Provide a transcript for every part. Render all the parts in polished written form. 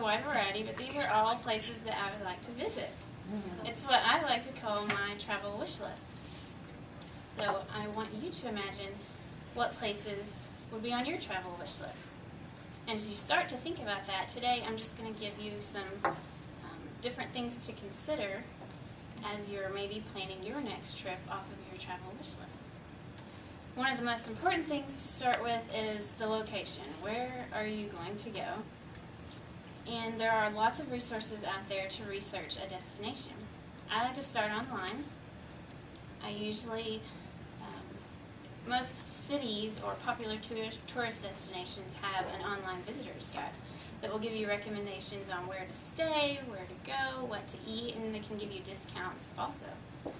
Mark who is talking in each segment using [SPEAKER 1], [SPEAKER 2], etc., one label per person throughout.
[SPEAKER 1] a wide variety, but these are all places that I would like to visit. It's what I like to call my travel wish list. So I want you to imagine what places would be on your travel wish list. And as you start to think about that, today I'm just going to give you some different things to consider as you're maybe planning your next trip off of your travel wish list. One of the most important things to start with is the location. Where are you going to go? And there are lots of resources out there to research a destination. I like to start online. I usually, most cities or popular tourist destinations have an online visitor's guide that will give you recommendations on where to stay, where to go, what to eat, and they can give you discounts also.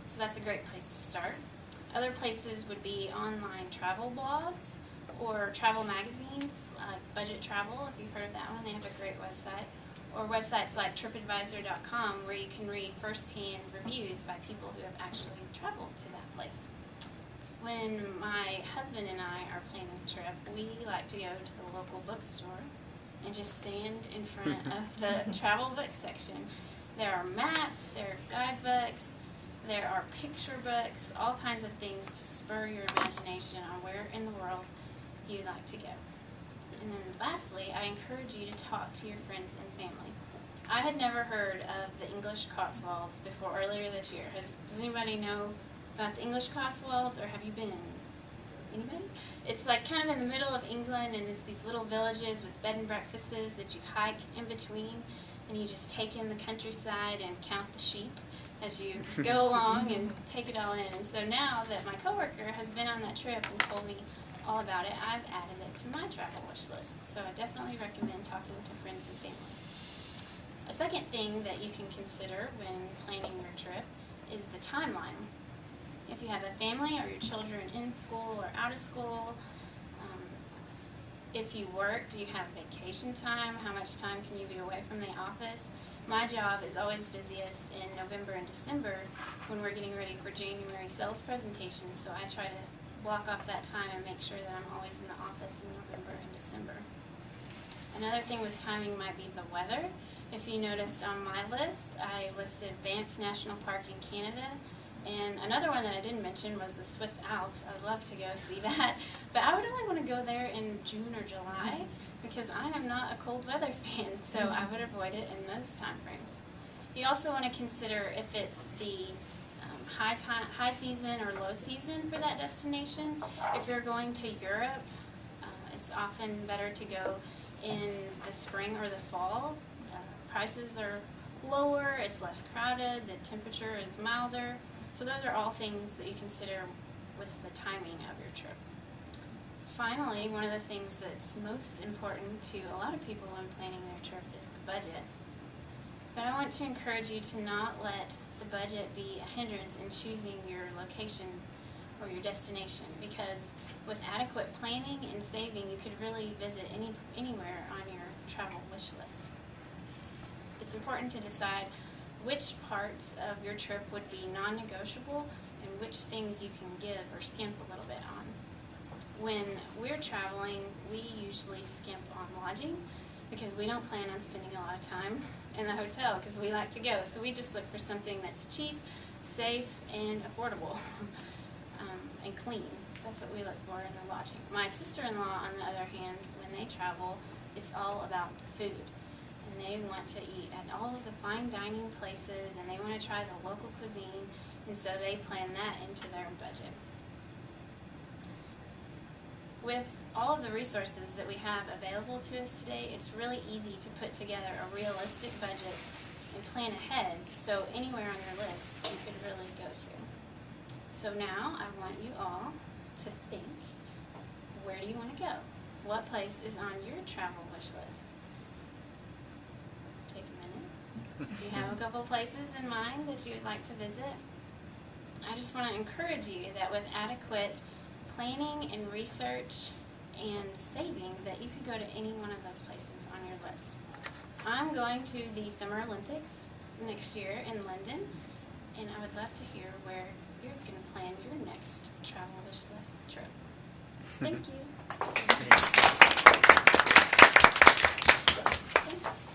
[SPEAKER 1] So that's a great place to start. Other places would be online travel blogs or travel magazines, like Budget Travel, if you've heard of that one. They have a great website. Or websites like TripAdvisor.com, where you can read first-hand reviews by people who have actually traveled to that place. When my husband and I are planning a trip, we like to go to the local bookstore and just stand in front of the travel book section. There are maps, there are guidebooks, there are picture books, all kinds of things to spur your imagination on where in the world you'd like to go. And then lastly, I encourage you to talk to your friends and family. I had never heard of the English Cotswolds before earlier this year. Does anybody know about the English Cotswolds, or have you been? Anybody? It's like kind of in the middle of England, and it's these little villages with bed and breakfasts that you hike in between, and you just take in the countryside and count the sheep as you go along and take it all in. And so now that my coworker has been on that trip and told me all about it, I've added it to my travel wish list. So I definitely recommend talking to friends and family. A second thing that you can consider when planning your trip is the timeline. If you have a family or your children in school or out of school, if you work, do you have vacation time? How much time can you be away from the office? My job is always busiest in November and December when we're getting ready for January sales presentations, so I try to block off that time and make sure that I'm always in the office in November and December. Another thing with timing might be the weather. If you noticed on my list, I listed Banff National Park in Canada, and another one that I didn't mention was the Swiss Alps. I'd love to go see that, but I would only want to go there in June or July because I am not a cold weather fan, so I would avoid it in those time frames. You also want to consider if it's the high season or low season for that destination. If you're going to Europe, it's often better to go in the spring or the fall. Prices are lower, it's less crowded, the temperature is milder. So those are all things that you consider with the timing of your trip. Finally, one of the things that's most important to a lot of people when planning their trip is the budget. But I want to encourage you to not let the budget be a hindrance in choosing your location or your destination, because with adequate planning and saving, you could really visit anywhere on your travel wish list. It's important to decide which parts of your trip would be non-negotiable and which things you can give or skimp a little bit on. When we're traveling, we usually skimp on lodging because we don't plan on spending a lot of time in the hotel because we like to go. So we just look for something that's cheap, safe, and affordable, and clean. That's what we look for in the lodging. My sister-in-law, on the other hand, when they travel, it's all about the food. And they want to eat at all of the fine dining places, and they want to try the local cuisine, and so they plan that into their budget. With all of the resources that we have available to us today, it's really easy to put together a realistic budget and plan ahead, so anywhere on your list you could really go to. So now I want you all to think, where do you want to go? What place is on your travel wish list? Take a minute. Do you have a couple places in mind that you would like to visit? I just want to encourage you that with adequate planning and research and saving, that you could go to any one of those places on your list. I'm going to the Summer Olympics next year in London, and I would love to hear where you're going to plan your next travel wish list trip. Thank you. Thanks.